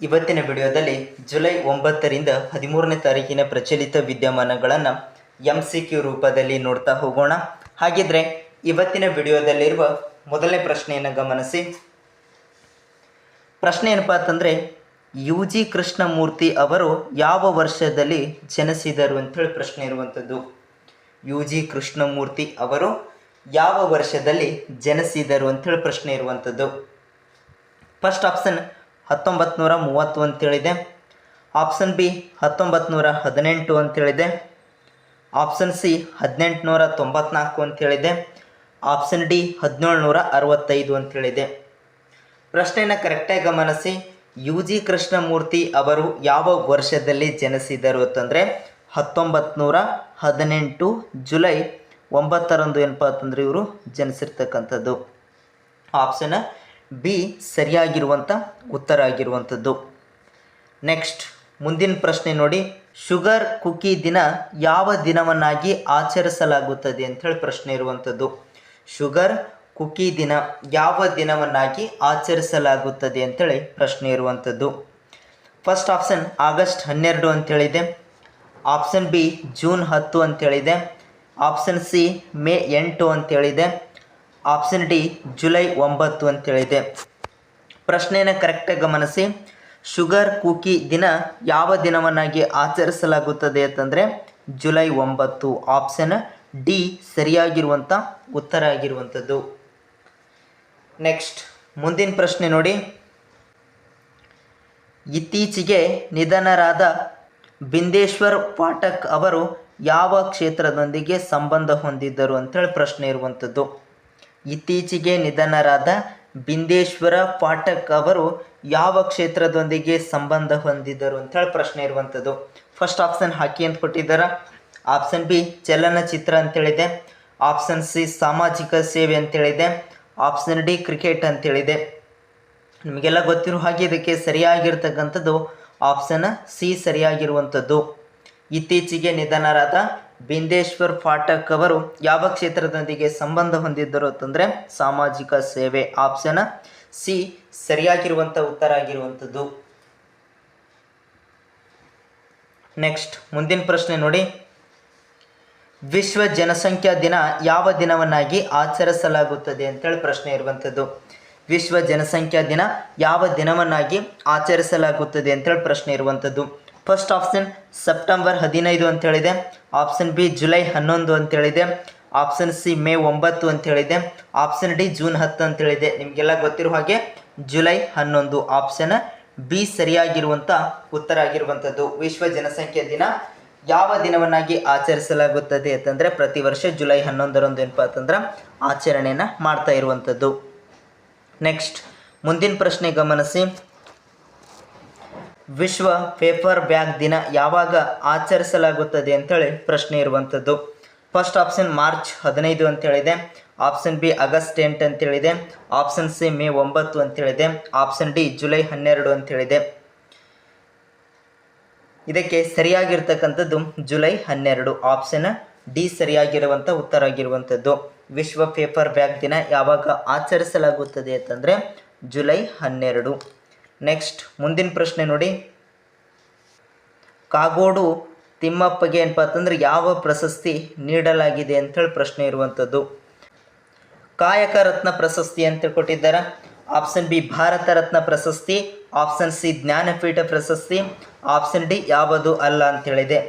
ಇವತ್ತಿನ ವಿಡಿಯೋದಲ್ಲಿ ಜುಲೈ 9ರಿಂದ 13ನೇ ತಾರೀಕಿನ ಪ್ರಚಲಿತ ವಿದ್ಯಮಾನಗಳನ್ನು MCQ ರೂಪದಲ್ಲಿ ನೋಡ್ತಾ ಹೋಗೋಣ. ಹಾಗಿದ್ರೆ ಇವತ್ತಿನ ವಿಡಿಯೋದಲ್ಲಿರುವ ಮೊದಲನೇ ಪ್ರಶ್ನೆಯನ್ನು ಗಮನಿಸಿ. ಪ್ರಶ್ನೆ ಏನಪ್ಪ ಅಂತಂದರೆ, UG ಕೃಷ್ಣಮೂರ್ತಿ ಅವರು ಯಾವ ವರ್ಷದಲ್ಲಿ ಜನಿಸಿದರು ಅಂಥೇಳಿ ಪ್ರಶ್ನೆ ಇರುವಂಥದ್ದು. UG ಕೃಷ್ಣಮೂರ್ತಿ ಅವರು ಯಾವ ವರ್ಷದಲ್ಲಿ ಜನಿಸಿದರು ಅಂಥೇಳಿ ಪ್ರಶ್ನೆ ಇರುವಂಥದ್ದು. ಫಸ್ಟ್ ಆಪ್ಷನ್ 1930 ಅಂತೇಳಿದೆ. ಆಪ್ಷನ್ ಬಿ 1918 ಅಂತೇಳಿದೆ. ಆಪ್ಷನ್ ಸಿ 1894 ಅಂತೇಳಿದೆ. ಆಪ್ಷನ್ ಡಿ 1765 ಅಂತೇಳಿದೆ. ಪ್ರಶ್ನೆಯನ್ನು ಕರೆಕ್ಟಾಗಿ ಗಮನಿಸಿ. UG ಕೃಷ್ಣಮೂರ್ತಿ ಅವರು ಯಾವ ವರ್ಷದಲ್ಲಿ ಜನಿಸಿದರು ಅಂತಂದರೆ 1918 ಜುಲೈ 9ರಂದು ಏನಪ್ಪ ಅಂತಂದರೆ ಇವರು ಜನಿಸಿರ್ತಕ್ಕಂಥದ್ದು. ಆಪ್ಷನ್ ಬಿ ಸರಿಯಾಗಿರುವಂಥ ಉತ್ತರ ಆಗಿರುವಂಥದ್ದು. ನೆಕ್ಸ್ಟ್ ಮುಂದಿನ ಪ್ರಶ್ನೆ ನೋಡಿ. ಶುಗರ್ ಕುಕಿ ದಿನ ಯಾವ ದಿನವನ್ನಾಗಿ ಆಚರಿಸಲಾಗುತ್ತದೆ ಅಂಥೇಳಿ ಪ್ರಶ್ನೆ ಇರುವಂಥದ್ದು. ಶುಗರ್ ಕುಕಿ ದಿನ ಯಾವ ದಿನವನ್ನಾಗಿ ಆಚರಿಸಲಾಗುತ್ತದೆ ಅಂಥೇಳಿ ಪ್ರಶ್ನೆ ಇರುವಂಥದ್ದು. ಫಸ್ಟ್ ಆಪ್ಷನ್ ಆಗಸ್ಟ್ 12 ಅಂತೇಳಿದೆ. ಆಪ್ಷನ್ ಬಿ ಜೂನ್ 10 ಅಂತೇಳಿದೆ. ಆಪ್ಷನ್ ಸಿ ಮೇ 8 ಅಂತೇಳಿದೆ. ಆಪ್ಷನ್ ಡಿ ಜುಲೈ 9 ಅಂತೇಳಿದೆ. ಪ್ರಶ್ನೆಯನ್ನು ಕರೆಕ್ಟಾಗಿ ಗಮನಿಸಿ. ಶುಗರ್ ಕುಕಿ ದಿನ ಯಾವ ದಿನವನ್ನಾಗಿ ಆಚರಿಸಲಾಗುತ್ತದೆ ಅಂತಂದರೆ ಜುಲೈ 9. ಆಪ್ಷನ್ ಡಿ ಸರಿಯಾಗಿರುವಂಥ ಉತ್ತರ ಆಗಿರುವಂಥದ್ದು. ನೆಕ್ಸ್ಟ್ ಮುಂದಿನ ಪ್ರಶ್ನೆ ನೋಡಿ. ಇತ್ತೀಚೆಗೆ ನಿಧನರಾದ ಬಿಂದೇಶ್ವರ್ ಪಾಠಕ್ ಅವರು ಯಾವ ಕ್ಷೇತ್ರದೊಂದಿಗೆ ಸಂಬಂಧ ಹೊಂದಿದ್ದರು ಅಂಥೇಳಿ ಪ್ರಶ್ನೆ ಇರುವಂಥದ್ದು. ಇತ್ತೀಚೆಗೆ ನಿಧನರಾದ ಬಿಂದೇಶ್ವರ ಪಾಠಕ್ ಅವರು ಯಾವ ಕ್ಷೇತ್ರದೊಂದಿಗೆ ಸಂಬಂಧ ಹೊಂದಿದ್ದರು ಅಂಥೇಳಿ ಪ್ರಶ್ನೆ ಇರುವಂಥದ್ದು. ಫಸ್ಟ್ ಆಪ್ಷನ್ ಹಾಕಿ ಅಂತ ಕೊಟ್ಟಿದ್ದಾರೆ. ಆಪ್ಷನ್ ಬಿ ಚಲನಚಿತ್ರ ಅಂತೇಳಿದೆ. ಆಪ್ಷನ್ ಸಿ ಸಾಮಾಜಿಕ ಸೇವೆ ಅಂತೇಳಿದೆ. ಆಪ್ಷನ್ ಡಿ ಕ್ರಿಕೆಟ್ ಅಂತೇಳಿದೆ. ನಿಮಗೆಲ್ಲ ಗೊತ್ತಿರೋ ಹಾಗೆ ಇದಕ್ಕೆ ಸರಿಯಾಗಿರ್ತಕ್ಕಂಥದ್ದು ಆಪ್ಷನ್ ಸಿ ಸರಿಯಾಗಿರುವಂಥದ್ದು. ಇತ್ತೀಚೆಗೆ ನಿಧನರಾದ ಬಿಂದೇಶ್ವರ್ ಪಾಠಕ್ ಅವರು ಯಾವ ಕ್ಷೇತ್ರದೊಂದಿಗೆ ಸಂಬಂಧ ಹೊಂದಿದ್ದರು ಅಂತಂದರೆ ಸಾಮಾಜಿಕ ಸೇವೆ. ಆಪ್ಷನ್ ಸಿ ಸರಿಯಾಗಿರುವಂಥ ಉತ್ತರ ಆಗಿರುವಂಥದ್ದು. ನೆಕ್ಸ್ಟ್ ಮುಂದಿನ ಪ್ರಶ್ನೆ ನೋಡಿ. ವಿಶ್ವ ಜನಸಂಖ್ಯಾ ದಿನ ಯಾವ ದಿನವನ್ನಾಗಿ ಆಚರಿಸಲಾಗುತ್ತದೆ ಅಂತೇಳಿ ಪ್ರಶ್ನೆ ಇರುವಂಥದ್ದು. ವಿಶ್ವ ಜನಸಂಖ್ಯಾ ದಿನ ಯಾವ ದಿನವನ್ನಾಗಿ ಆಚರಿಸಲಾಗುತ್ತದೆ ಅಂತೇಳಿ ಪ್ರಶ್ನೆ ಇರುವಂಥದ್ದು. ಫಸ್ಟ್ ಆಪ್ಷನ್ ಸೆಪ್ಟೆಂಬರ್ 15 ಅಂತೇಳಿದೆ. ಆಪ್ಷನ್ ಬಿ ಜುಲೈ 11 ಅಂತೇಳಿದೆ. ಆಪ್ಷನ್ ಸಿ ಮೇ 9 ಅಂತೇಳಿದೆ. ಆಪ್ಷನ್ ಡಿ ಜೂನ್ 10 ಅಂತೇಳಿದೆ. ನಿಮಗೆಲ್ಲ ಗೊತ್ತಿರೋ ಹಾಗೆ ಜುಲೈ 11. ಆಪ್ಷನ್ ಬಿ ಸರಿಯಾಗಿರುವಂಥ ಉತ್ತರ ಆಗಿರುವಂಥದ್ದು. ವಿಶ್ವ ಜನಸಂಖ್ಯಾ ದಿನ ಯಾವ ದಿನವನ್ನಾಗಿ ಆಚರಿಸಲಾಗುತ್ತದೆ ಅಂತಂದರೆ ಪ್ರತಿ ವರ್ಷ ಜುಲೈ 11ರಂದು ಏನಪ್ಪ ಅಂತಂದ್ರೆ ಆಚರಣೆಯನ್ನು ಮಾಡ್ತಾ ಇರುವಂಥದ್ದು. ನೆಕ್ಸ್ಟ್ ಮುಂದಿನ ಪ್ರಶ್ನೆ ಗಮನಿಸಿ. ವಿಶ್ವ ಪೇಪರ್ ಬ್ಯಾಗ್ ದಿನ ಯಾವಾಗ ಆಚರಿಸಲಾಗುತ್ತದೆ ಅಂತೇಳಿ ಪ್ರಶ್ನೆ ಇರುವಂಥದ್ದು. ಫಸ್ಟ್ ಆಪ್ಷನ್ ಮಾರ್ಚ್ 15 ಅಂತೇಳಿದೆ. ಆಪ್ಷನ್ ಬಿ ಆಗಸ್ಟ್ 8 ಅಂತೇಳಿದೆ. ಆಪ್ಷನ್ ಸಿ ಮೇ 9 ಅಂತೇಳಿದೆ. ಆಪ್ಷನ್ ಡಿ ಜುಲೈ 12 ಅಂತೇಳಿದೆ. ಇದಕ್ಕೆ ಸರಿಯಾಗಿರ್ತಕ್ಕಂಥದ್ದು ಜುಲೈ 12. ಆಪ್ಷನ್ ಡಿ ಸರಿಯಾಗಿರುವಂಥ ಉತ್ತರ ಆಗಿರುವಂಥದ್ದು. ವಿಶ್ವ ಪೇಪರ್ ಬ್ಯಾಗ್ ದಿನ ಯಾವಾಗ ಆಚರಿಸಲಾಗುತ್ತದೆ ಅಂತಂದರೆ ಜುಲೈ 12. ನೆಕ್ಸ್ಟ್ ಮುಂದಿನ ಪ್ರಶ್ನೆ ನೋಡಿ. ಕಾಗೋಡು ತಿಮ್ಮಪ್ಪಗೆ ಏನಪ್ಪ ಅಂತಂದ್ರೆ ಯಾವ ಪ್ರಶಸ್ತಿ ನೀಡಲಾಗಿದೆ ಅಂಥೇಳಿ ಪ್ರಶ್ನೆ ಇರುವಂಥದ್ದು. ಕಾಯಕ ರತ್ನ ಪ್ರಶಸ್ತಿ ಅಂತ ಕೊಟ್ಟಿದ್ದಾರೆ. ಆಪ್ಷನ್ ಬಿ ಭಾರತ ರತ್ನ ಪ್ರಶಸ್ತಿ. ಆಪ್ಷನ್ ಸಿ ಜ್ಞಾನಪೀಠ ಪ್ರಶಸ್ತಿ. ಆಪ್ಷನ್ ಡಿ ಯಾವುದು ಅಲ್ಲ ಅಂತೇಳಿದೆ.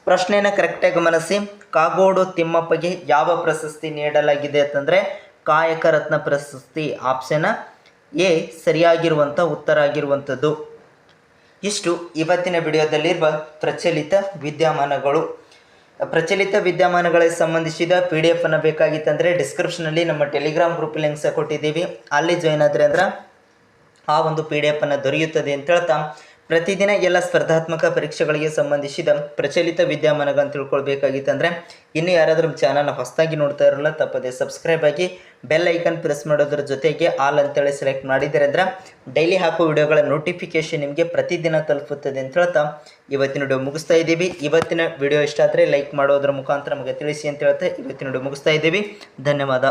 ಪ್ರಶ್ನೆಯನ್ನು ಕರೆಕ್ಟಾಗಿ ಗಮನಿಸಿ. ಕಾಗೋಡು ತಿಮ್ಮಪ್ಪಗೆ ಯಾವ ಪ್ರಶಸ್ತಿ ನೀಡಲಾಗಿದೆ ಅಂತಂದರೆ ಕಾಯಕ ರತ್ನ ಪ್ರಶಸ್ತಿ. ಆಪ್ಷನ್ ಎ ಸರಿಯಾಗಿರುವಂಥ ಉತ್ತರ ಆಗಿರುವಂಥದ್ದು. ಇಷ್ಟು ಇವತ್ತಿನ ವಿಡಿಯೋದಲ್ಲಿರುವ ಪ್ರಚಲಿತ ವಿದ್ಯಮಾನಗಳು. ಪ್ರಚಲಿತ ವಿದ್ಯಮಾನಗಳಿಗೆ ಸಂಬಂಧಿಸಿದ PDF ಅನ್ನು ಬೇಕಾಗಿತ್ತಂದರೆ ಡಿಸ್ಕ್ರಿಪ್ಷನಲ್ಲಿ ನಮ್ಮ ಟೆಲಿಗ್ರಾಮ್ ಗ್ರೂಪ್ ಲಿಂಕ್ಸ್ ಕೊಟ್ಟಿದ್ದೀವಿ. ಅಲ್ಲಿ ಜಾಯ್ನ್ ಆದರೆ ಅಂದ್ರೆ ಆ ಒಂದು PDF ಅನ್ನು ದೊರೆಯುತ್ತದೆ ಅಂತ ಹೇಳ್ತಾ, ಪ್ರತಿದಿನ ಎಲ್ಲ ಸ್ಪರ್ಧಾತ್ಮಕ ಪರೀಕ್ಷೆಗಳಿಗೆ ಸಂಬಂಧಿಸಿದ ಪ್ರಚಲಿತ ವಿದ್ಯಮಾನಗಳನ್ನು ತಿಳ್ಕೊಳ್ಬೇಕಾಗಿತ್ತಂದರೆ ಇನ್ನು ಯಾರಾದರೂ ಚಾನಲ್ನ ಹೊಸದಾಗಿ ನೋಡ್ತಾ ಇರೋಲ್ಲ ತಪ್ಪದೆ ಸಬ್ಸ್ಕ್ರೈಬ್ ಆಗಿ ಬೆಲ್ ಐಕನ್ ಪ್ರೆಸ್ ಮಾಡೋದ್ರ ಜೊತೆಗೆ ಆಲ್ ಅಂತೇಳಿ ಸೆಲೆಕ್ಟ್ ಮಾಡಿದರೆ ಅಂದ್ರೆ ಡೈಲಿ ಹಾಕೋ ವಿಡಿಯೋಗಳ ನೋಟಿಫಿಕೇಶನ್ ನಿಮಗೆ ಪ್ರತಿದಿನ ತಲುಪುತ್ತದೆ ಅಂತ ಹೇಳ್ತಾ ಇವತ್ತಿನ ವಿಡಿಯೋ ಮುಗಿಸ್ತಾ ಇದ್ದೀವಿ. ಇವತ್ತಿನ ವಿಡಿಯೋ ಇಷ್ಟ ಆದರೆ ಲೈಕ್ ಮಾಡೋದ್ರ ಮುಖಾಂತರ ನಮಗೆ ತಿಳಿಸಿ ಅಂತ ಹೇಳ್ತಾ ಇವತ್ತಿನ ವಿಡಿಯೋ ಮುಗಿಸ್ತಾ ಇದ್ದೀವಿ. ಧನ್ಯವಾದ.